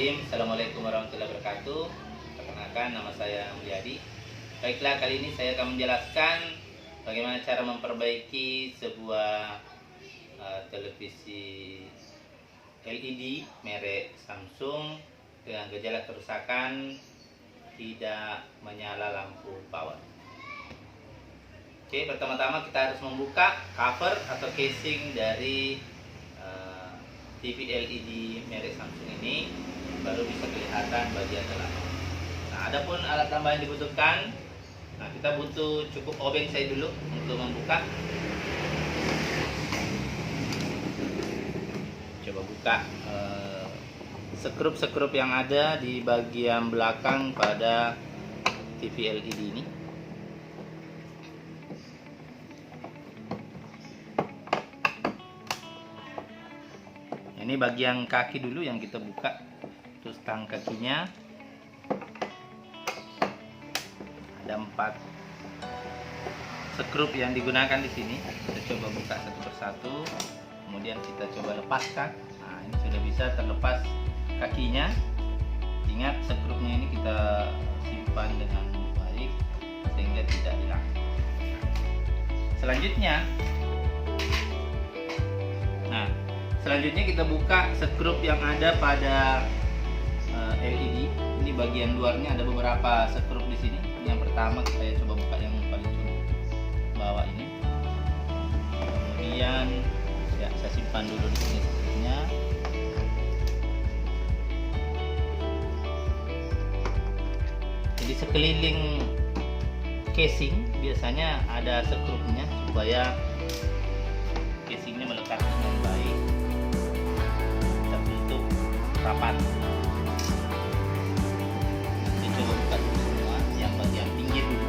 Bismillahirrahmanirrahim. Assalamualaikum warahmatullahi wabarakatuh. Perkenalkan, nama saya Mulyadi. Baiklah, kali ini saya akan menjelaskan bagaimana cara memperbaiki sebuah televisi LED merek Samsung dengan gejala kerusakan tidak menyala lampu power. Oke, pertama-tama kita harus membuka cover atau casing dari TV LED merek Samsung ini, baru bisa kelihatan bagian dalam. Nah, adapun alat tambah yang dibutuhkan, nah kita butuh cukup obeng saya dulu untuk membuka. Coba buka sekrup-sekrup yang ada di bagian belakang pada TV LED ini. Ini bagian kaki dulu yang kita buka, terus tang kakinya ada 4 skrup yang digunakan di sini. Kita coba buka satu persatu, kemudian kita coba lepaskan. Nah, ini sudah bisa terlepas kakinya. Ingat, skrupnya ini kita simpan dengan baik sehingga tidak hilang. Selanjutnya kita buka skrup yang ada pada LED. Ini bagian luarnya ada beberapa skrup di sini. Yang pertama saya coba buka yang paling bawah ini. Kemudian ya, saya simpan dulu di sini skrupnya. Jadi sekeliling casing biasanya ada skrupnya supaya casingnya melekat dengan baik, tertutup rapat. Saya coba buka dulu semua yang bagian pinggir dulu.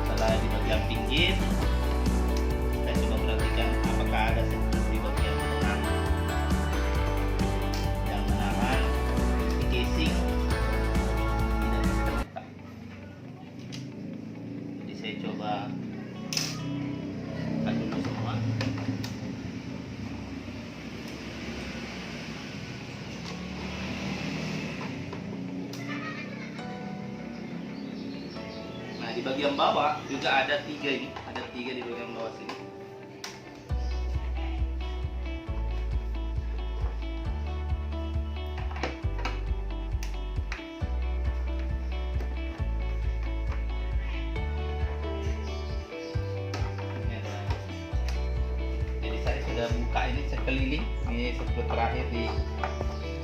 Setelah di bagian pinggir, saya coba perhatikan apakah ada skrup di bagian tengah yang menahan di casing tidak bisa terletak. Jadi saya coba buka dulu semua. Nah, di bagian bawah juga ada 3 ini, ada 3 di bagian bawah sini. Jadi saya sudah buka ini sekeliling, ini skrup terakhir di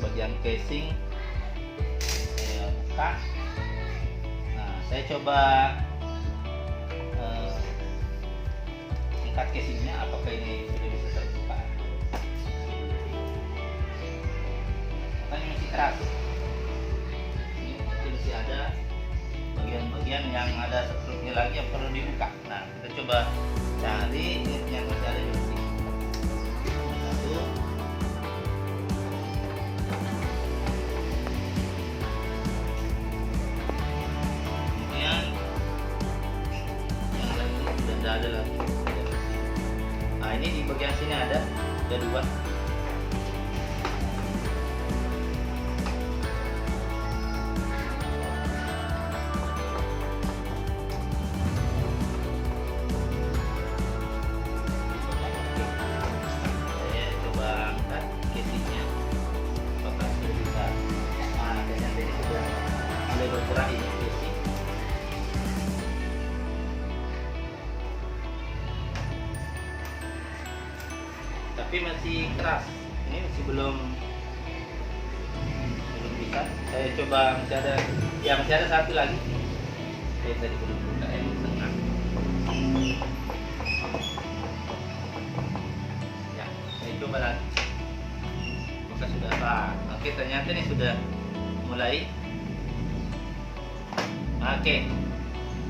bagian casing. Saya buka. Nah, saya coba angkat casingnya, apakah ini sudah bisa terbuka. Katanya masih keras. Ini masih ada bagian-bagian yang ada skrupnya lagi yang perlu dibuka. Nah, kita coba cari yang masih ada di sini. Satu. Kemudian yang lain sudah tidak ada lagi. Nah, ini di bagian sini ada 2. Saya coba angkat casingnya, apakah sudah bisa. Nah, kayaknya tadi sudah mulai bergerak ini casing. Tapi masih keras, ini masih belum bisa. Saya coba, masih ada satu lagi. Saya tadi belum buka yang tengah. Ya, saya coba lagi. Maka sudah oke, ternyata ini sudah mulai. Oke.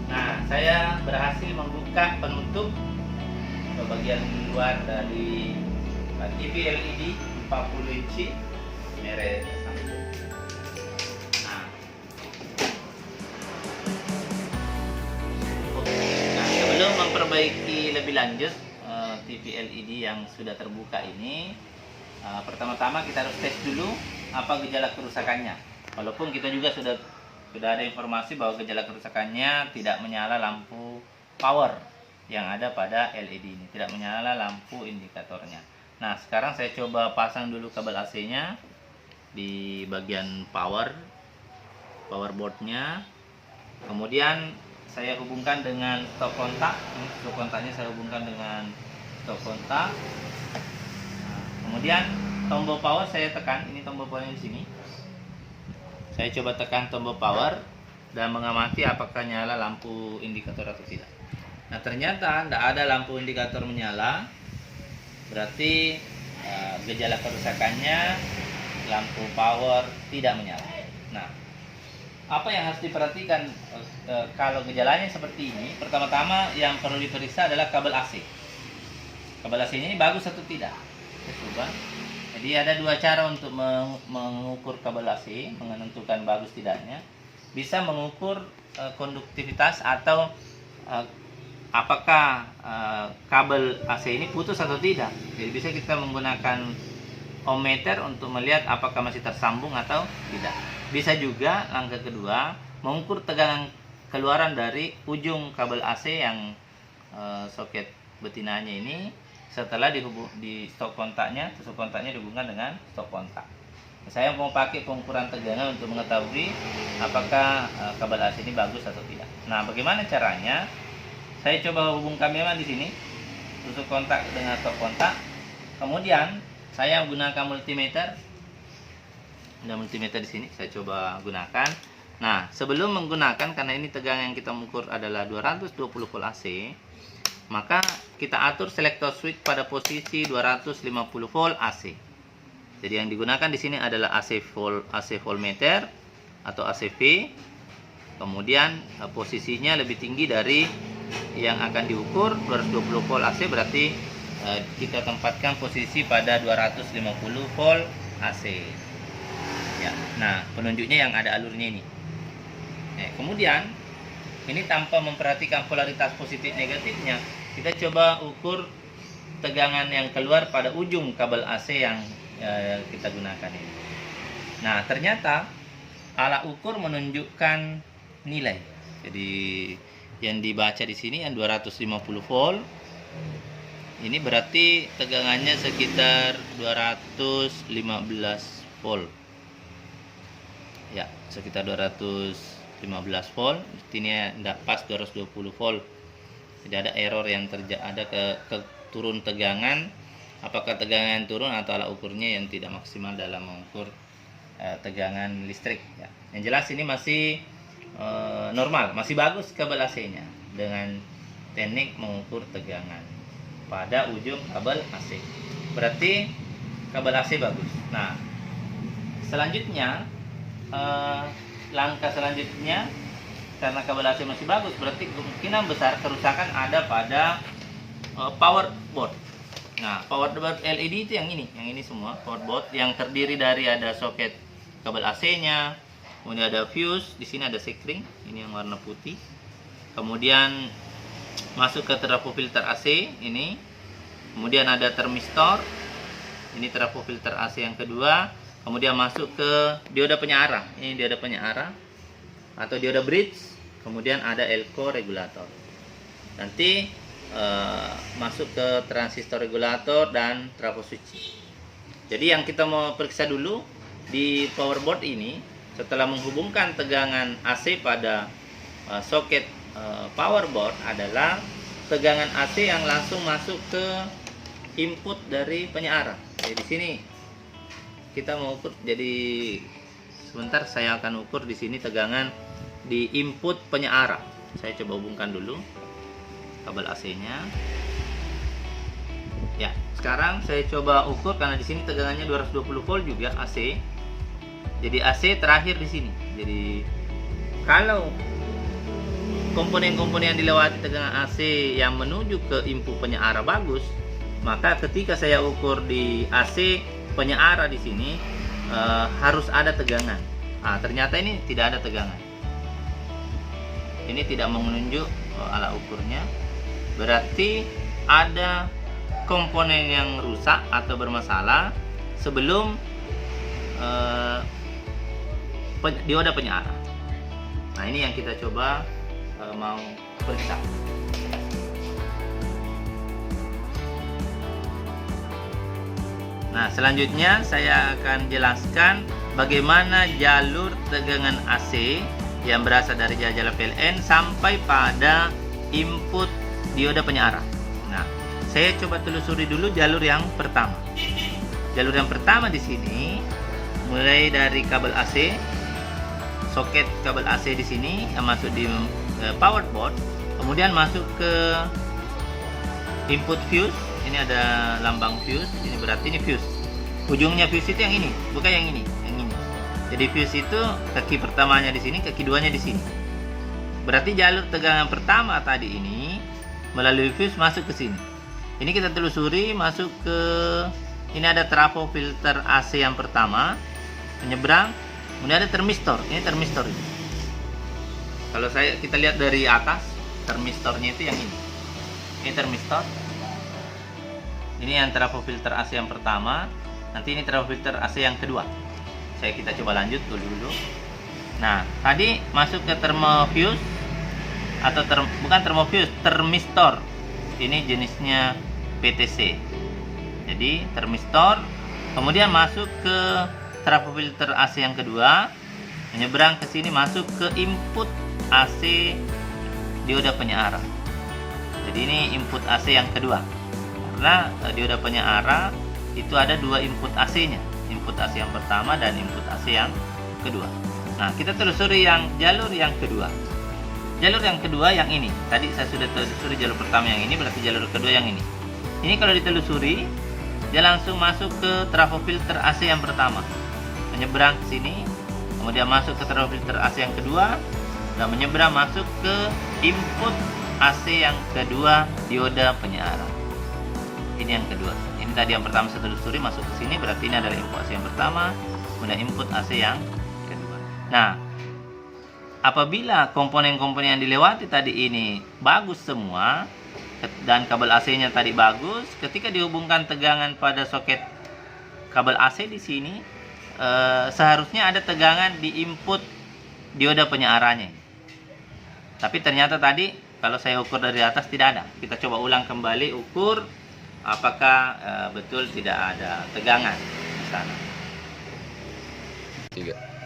Nah, saya berhasil membuka penutup bagian luar dari TV LED 40 inci merek Samsung. Nah, sebelum memperbaiki lebih lanjut TV LED yang sudah terbuka ini, Pertama-tama kita harus tes dulu apa gejala kerusakannya. Walaupun kita juga sudah ada informasi bahwa gejala kerusakannya tidak menyala lampu power yang ada pada LED ini, tidak menyala lampu indikatornya. Nah, sekarang saya coba pasang dulu kabel AC-nya di bagian power boardnya. Kemudian saya hubungkan dengan stop kontak. Stop kontaknya saya hubungkan dengan stop kontak. Nah, kemudian tombol power saya tekan. Ini tombol powernya di sini. Saya coba tekan tombol power dan mengamati apakah nyala lampu indikator atau tidak. Nah, ternyata tidak ada lampu indikator menyala. Berarti gejala kerusakannya lampu power tidak menyala. Nah, apa yang harus diperhatikan kalau gejalanya seperti ini? Pertama-tama yang perlu diperiksa adalah kabel AC. Kabel AC ini bagus atau tidak? Kita coba. Jadi ada dua cara untuk mengukur kabel AC, menentukan bagus tidaknya. Bisa mengukur konduktivitas atau apakah kabel AC ini putus atau tidak. Jadi bisa kita menggunakan ohmmeter untuk melihat apakah masih tersambung atau tidak. Bisa juga langkah kedua mengukur tegangan keluaran dari ujung kabel AC yang soket betinanya ini. Setelah di stop kontaknya dihubungkan dengan stop kontak. Saya mau pakai pengukuran tegangan untuk mengetahui apakah kabel AC ini bagus atau tidak. Nah, bagaimana caranya? Saya coba hubungkan memang di sini, tusuk kontak dengan stop kontak. Kemudian saya menggunakan multimeter. Ada multimeter di sini, saya coba gunakan. Nah, sebelum menggunakan, karena ini tegangan yang kita mengukur adalah 220 volt AC, maka kita atur selector switch pada posisi 250 volt AC. Jadi yang digunakan di sini adalah AC voltmeter atau ACV. Kemudian posisinya lebih tinggi dari yang akan diukur 220 volt AC, berarti kita tempatkan posisi pada 250 volt AC. Ya, nah penunjuknya yang ada alurnya ini. Kemudian ini tanpa memperhatikan polaritas positif negatifnya, kita coba ukur tegangan yang keluar pada ujung kabel AC yang kita gunakan ini. Nah, ternyata alat ukur menunjukkan nilai. Jadi yang dibaca di sini yang 250 volt. Ini berarti tegangannya sekitar 215 volt. Ya, sekitar 215 volt. Ini tidak pas 220 volt. Tidak ada error yang terjadi, ada ke turun tegangan. Apakah tegangan turun atau alat ukurnya yang tidak maksimal dalam mengukur tegangan listrik ya. Yang jelas ini masih normal, masih bagus kabel AC-nya dengan teknik mengukur tegangan pada ujung kabel AC. Berarti kabel AC bagus. Nah, selanjutnya langkah selanjutnya, karena kabel AC masih bagus, berarti kemungkinan besar kerusakan ada pada power board. Nah, power board LED itu yang ini semua power board yang terdiri dari ada soket kabel AC-nya, kemudian ada fuse, di sini ada sekring, ini yang warna putih. Kemudian masuk ke trafo filter AC ini. Kemudian ada termistor. Ini trafo filter AC yang kedua. Kemudian masuk ke dioda penyearah. Ini dioda penyearah atau dioda bridge. Kemudian ada elko regulator. Nanti masuk ke transistor regulator dan trafo switch. Jadi yang kita mau periksa dulu di power board ini, setelah menghubungkan tegangan AC pada soket power board, adalah tegangan AC yang langsung masuk ke input dari penyearah. Jadi di sini kita mau ukur. Jadi sebentar saya akan ukur di sini tegangan di input penyearah. Saya coba hubungkan dulu kabel AC-nya. Ya, sekarang saya coba ukur karena di sini tegangannya 220 volt juga AC. Jadi AC terakhir di sini. Jadi kalau komponen-komponen yang dilewati tegangan AC yang menuju ke input penyearah bagus, maka ketika saya ukur di AC penyearah di sini harus ada tegangan. Nah, ternyata ini tidak ada tegangan. Ini tidak menunjuk alat ukurnya. Berarti ada komponen yang rusak atau bermasalah, sebelum dioda penyiaran. Nah, ini yang kita coba mau periksa. Nah, selanjutnya saya akan jelaskan bagaimana jalur tegangan AC yang berasal dari jala-jala PLN sampai pada input dioda penyiaran. Nah, saya coba telusuri dulu jalur yang pertama. Jalur yang pertama di sini mulai dari kabel AC, soket kabel AC di sini yang masuk di power board, kemudian masuk ke input fuse. Ini ada lambang fuse, ini berarti ini fuse. Ujungnya fuse itu yang ini, bukan yang ini, yang ini. Jadi fuse itu kaki pertamanya di sini, kaki duanya di sini. Berarti jalur tegangan pertama tadi ini melalui fuse masuk ke sini. Ini kita telusuri masuk ke, ini ada trafo filter AC yang pertama, menyeberang, kemudian ada termistor. Ini termistor ini. Kalau kita lihat dari atas, termistornya itu yang ini. Ini termistor. Ini yang trafo filter AC yang pertama. Nanti ini trafo filter AC yang kedua. Kita coba lanjut dulu. Nah, tadi masuk ke termofuse atau bukan termofuse, termistor. Ini jenisnya PTC. Jadi termistor, kemudian masuk ke trafo filter AC yang kedua, menyeberang ke sini masuk ke input AC dioda penyiaran. Jadi ini input AC yang kedua. Karena dioda penyiaran itu ada dua input AC-nya, input AC yang pertama dan input AC yang kedua. Nah, kita telusuri yang jalur yang kedua. Jalur yang kedua yang ini. Tadi saya sudah telusuri jalur pertama yang ini, berarti jalur kedua yang ini. Ini kalau ditelusuri, dia langsung masuk ke trafo filter AC yang pertama, menyeberang ke sini, kemudian masuk ke trafo filter AC yang kedua, dan menyeberang masuk ke input AC yang kedua dioda penyiaran. Ini yang kedua. Ini tadi yang pertama saya telusuri masuk ke sini, berarti ini adalah input AC yang pertama, kemudian input AC yang kedua. Nah, apabila komponen-komponen yang dilewati tadi ini bagus semua dan kabel AC-nya tadi bagus, ketika dihubungkan tegangan pada soket kabel AC di sini, seharusnya ada tegangan di input dioda penyiarannya. Tapi ternyata tadi kalau saya ukur dari atas tidak ada. Kita coba ulang kembali ukur apakah betul tidak ada tegangan di sana.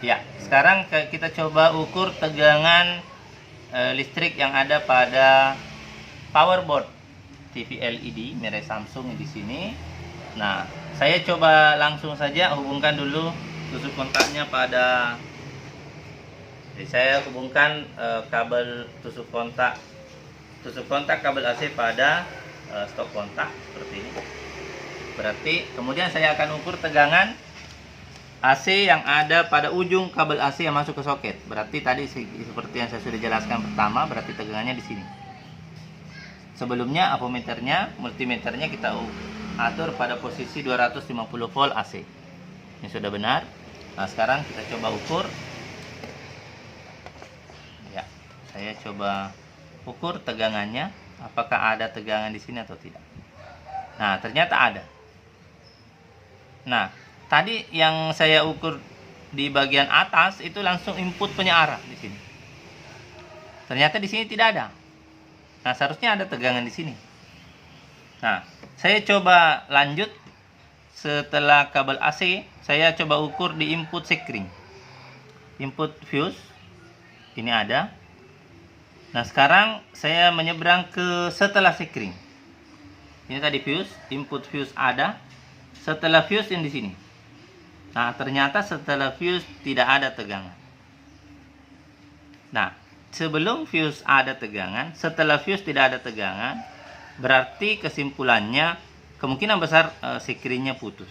Ya, sekarang kita coba ukur tegangan listrik yang ada pada power board TV LED merek Samsung di sini. Nah, saya coba langsung saja hubungkan dulu tusuk kontaknya pada. Jadi saya hubungkan kabel tusuk kontak kabel AC pada stop kontak seperti ini. Berarti kemudian saya akan ukur tegangan AC yang ada pada ujung kabel AC yang masuk ke soket. Berarti tadi seperti yang saya sudah jelaskan pertama, berarti tegangannya di sini. Sebelumnya ampermeternya, multimeternya kita atur pada posisi 250 volt AC. Ini sudah benar. Nah, sekarang kita coba ukur. Ya, saya coba ukur tegangannya, apakah ada tegangan di sini atau tidak. Nah, ternyata ada. Nah, tadi yang saya ukur di bagian atas itu langsung input penyiaran di sini. Ternyata di sini tidak ada. Nah, seharusnya ada tegangan di sini. Nah, saya coba lanjut. Setelah kabel AC, saya coba ukur di input sekring. Input fuse ini ada. Nah, sekarang saya menyeberang ke setelah sekring. Ini tadi fuse, input fuse ada. Setelah fuse yang di sini. Nah, ternyata setelah fuse tidak ada tegangan. Nah, sebelum fuse ada tegangan, setelah fuse tidak ada tegangan, berarti kesimpulannya kemungkinan besar sekringnya putus.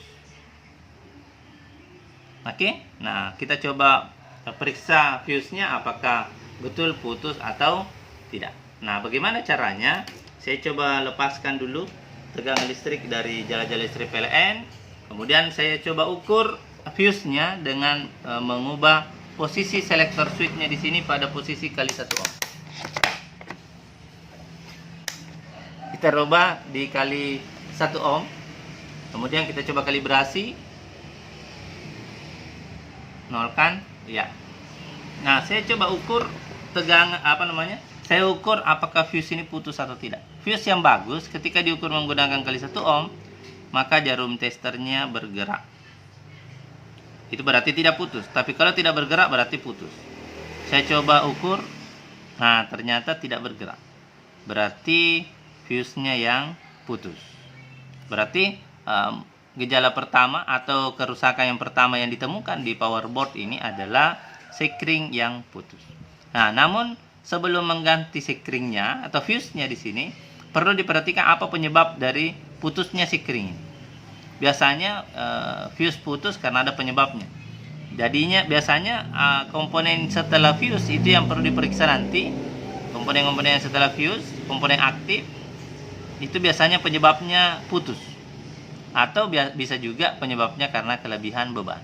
Oke, nah kita coba periksa fuse-nya apakah betul putus atau tidak. Nah, bagaimana caranya? Saya coba lepaskan dulu tegangan listrik dari jala-jala listrik PLN. Kemudian saya coba ukur fuse-nya dengan mengubah posisi selektor switch-nya di sini pada posisi kali 1 ohm. Kita rubah di kali 1 ohm. Kemudian kita coba kalibrasi nol kan? Ya. Nah, saya coba ukur saya ukur apakah fuse ini putus atau tidak. Fuse yang bagus ketika diukur menggunakan kali 1 ohm, maka jarum testernya bergerak. Itu berarti tidak putus. Tapi kalau tidak bergerak berarti putus. Saya coba ukur. Nah, ternyata tidak bergerak. Berarti fuse-nya yang putus. Berarti gejala pertama atau kerusakan yang pertama yang ditemukan di power board ini adalah sekring yang putus. Nah, namun sebelum mengganti sekringnya atau fuse-nya di sini, perlu diperhatikan apa penyebab dari putusnya sekring. Biasanya fuse putus karena ada penyebabnya. Jadinya biasanya komponen setelah fuse itu yang perlu diperiksa nanti. Komponen-komponen yang setelah fuse, komponen aktif, itu biasanya penyebabnya putus. Atau bisa juga penyebabnya karena kelebihan beban.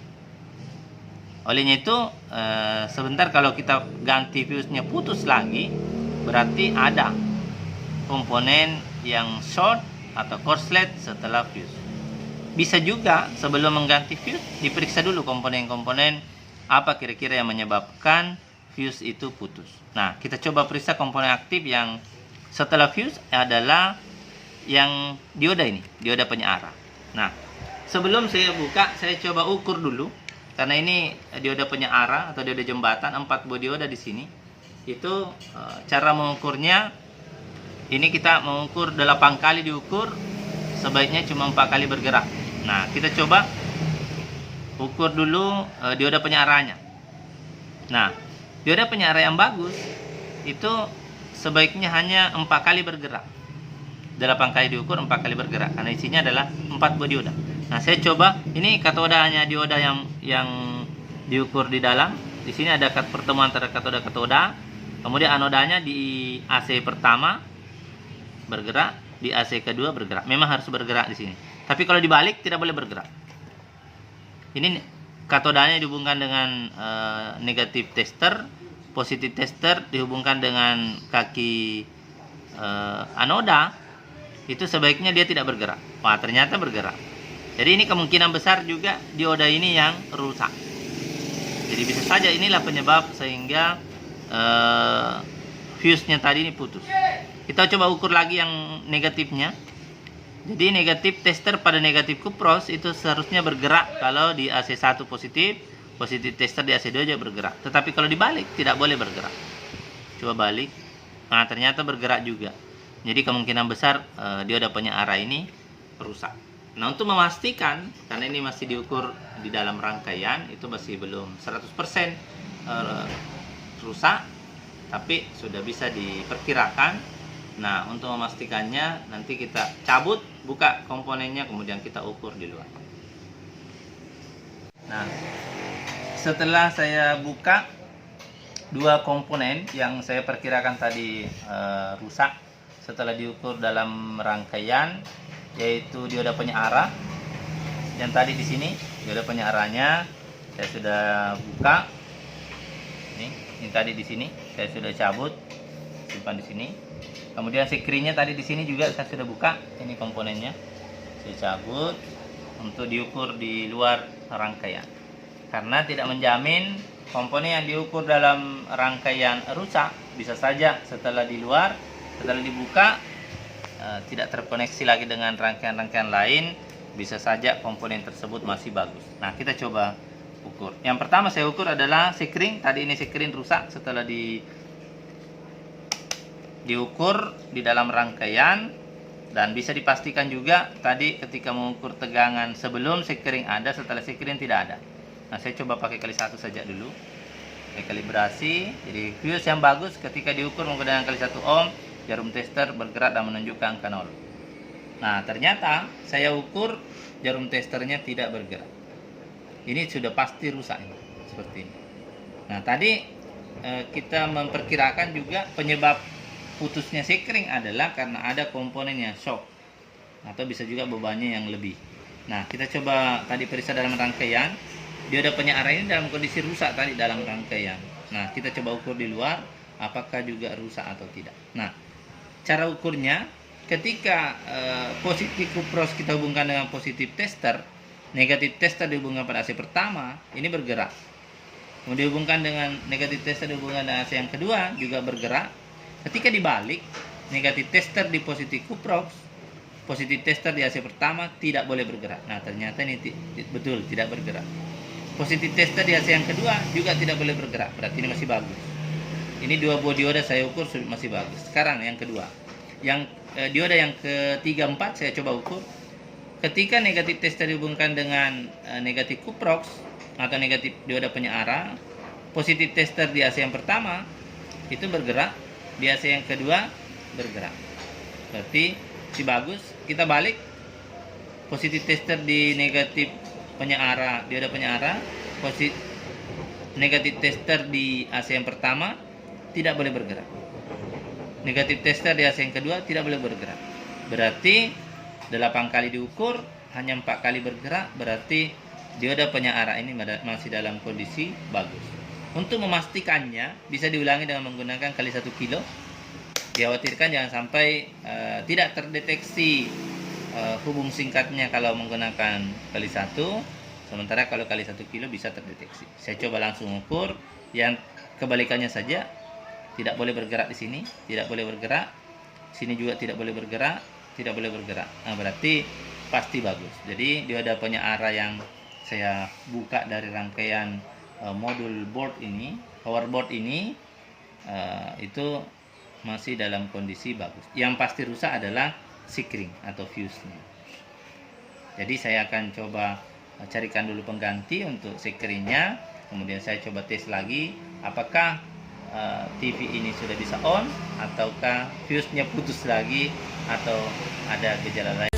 Olehnya itu sebentar kalau kita ganti fuse-nya putus lagi, berarti ada komponen yang short atau korslet setelah fuse. Bisa juga sebelum mengganti fuse diperiksa dulu komponen-komponen apa kira-kira yang menyebabkan fuse itu putus. Nah, kita coba periksa komponen aktif yang setelah fuse adalah yang dioda ini, dioda penyarah. Nah, sebelum saya buka, saya coba ukur dulu. Karena ini dioda penyarah atau dioda jembatan, 4 buah dioda di sini. Itu cara mengukurnya, ini kita mengukur 8 kali diukur, sebaiknya cuma 4 kali bergerak. Nah, kita coba ukur dulu dioda penyarahnya. Nah, dioda penyarah yang bagus itu sebaiknya hanya 4 kali bergerak. 8 kali diukur, 4 kali bergerak. Karena isinya adalah 4 buah dioda. Nah, saya coba, ini katodanya dioda yang diukur di dalam. Di sini ada pertemuan antara katoda. Kemudian anodanya di AC pertama bergerak, di AC kedua bergerak. Memang harus bergerak di sini. Tapi kalau dibalik tidak boleh bergerak. Ini katodanya dihubungkan dengan negatif tester, positif tester dihubungkan dengan kaki anoda. Itu sebaiknya dia tidak bergerak. Wah, ternyata bergerak. Jadi ini kemungkinan besar juga dioda ini yang rusak. Jadi bisa saja inilah penyebab sehingga fuse-nya tadi ini putus. Kita coba ukur lagi yang negatifnya. Jadi negatif tester pada negatif kupros itu seharusnya bergerak kalau di AC1 positif, positif tester di AC2 juga bergerak. Tetapi kalau dibalik tidak boleh bergerak. Coba balik. Nah, ternyata bergerak juga. Jadi kemungkinan besar dioda penyarah ini rusak. Nah, untuk memastikan, karena ini masih diukur di dalam rangkaian, itu masih belum 100% rusak, tapi sudah bisa diperkirakan. Nah, untuk memastikannya, nanti kita cabut, buka komponennya, kemudian kita ukur di luar. Nah, setelah saya buka 2 komponen yang saya perkirakan tadi rusak, setelah diukur dalam rangkaian, yaitu dioda penyarah yang tadi di sini, dioda penyarahnya saya sudah buka. Ini tadi di sini saya sudah cabut, simpan di sini. Kemudian sekringnya tadi di sini juga saya sudah buka. Ini komponennya saya cabut untuk diukur di luar rangkaian. Karena tidak menjamin komponen yang diukur dalam rangkaian rusak, bisa saja setelah di luar, setelah dibuka tidak terkoneksi lagi dengan rangkaian-rangkaian lain, bisa saja komponen tersebut masih bagus. Nah, kita coba ukur. Yang pertama saya ukur adalah sekring. Tadi ini sekring rusak setelah diukur di dalam rangkaian, dan bisa dipastikan juga tadi ketika mengukur tegangan sebelum sekring ada, setelah sekring tidak ada. Nah, saya coba pakai kali 1 saja dulu. Kalibrasi. Jadi fuse yang bagus ketika diukur menggunakan kali 1 ohm, jarum tester bergerak dan menunjukkan angka 0. Nah, ternyata saya ukur jarum testernya tidak bergerak. Ini sudah pasti rusak ini, seperti ini. Nah, tadi kita memperkirakan juga penyebab putusnya sekring adalah karena ada komponen yang shock, atau bisa juga bebannya yang lebih. Nah, kita coba tadi periksa dalam rangkaian. Dioda penyarah ini dalam kondisi rusak tadi dalam rangkaian. Nah, kita coba ukur di luar apakah juga rusak atau tidak. Nah, cara ukurnya ketika positif kupros kita hubungkan dengan positif tester, negatif tester dihubungkan pada AC pertama, ini bergerak. Kemudian dihubungkan dengan negatif tester dihubungkan dengan AC yang kedua juga bergerak. Ketika dibalik, negatif tester di positif kuprox, positif tester di AC pertama tidak boleh bergerak. Nah, ternyata ini betul tidak bergerak. Positif tester di AC yang kedua juga tidak boleh bergerak. Berarti ini masih bagus. Ini dua buah dioda saya ukur masih bagus. Sekarang yang kedua. Yang dioda yang ketiga, 4 saya coba ukur. Ketika negatif tester dihubungkan dengan negatif kuprox atau negatif dioda penyearah, positif tester di AC yang pertama itu bergerak, di AC yang kedua bergerak. Berarti si bagus. Kita balik, positif tester di negatif penyearah, dioda penyearah, negatif tester di AC yang pertama tidak boleh bergerak. Negatif tester di AC yang kedua tidak boleh bergerak. Berarti 8 kali diukur, hanya 4 kali bergerak, berarti dioda penyearah ini masih dalam kondisi bagus. Untuk memastikannya, bisa diulangi dengan menggunakan kali 1 kilo. Dikhawatirkan jangan sampai tidak terdeteksi hubung singkatnya kalau menggunakan kali 1, sementara kalau kali 1 kilo bisa terdeteksi. Saya coba langsung ukur, yang kebalikannya saja, tidak boleh bergerak di sini, tidak boleh bergerak, sini juga tidak boleh bergerak, tidak boleh bergerak. Nah, berarti pasti bagus. Jadi dioda penyearah yang saya buka dari rangkaian modul board ini, power board ini, itu masih dalam kondisi bagus. Yang pasti rusak adalah sikring atau fuse-nya. Jadi saya akan coba carikan dulu pengganti untuk sikringnya, kemudian saya coba tes lagi apakah TV ini sudah bisa on ataukah fuse-nya putus lagi atau ada gejala lain.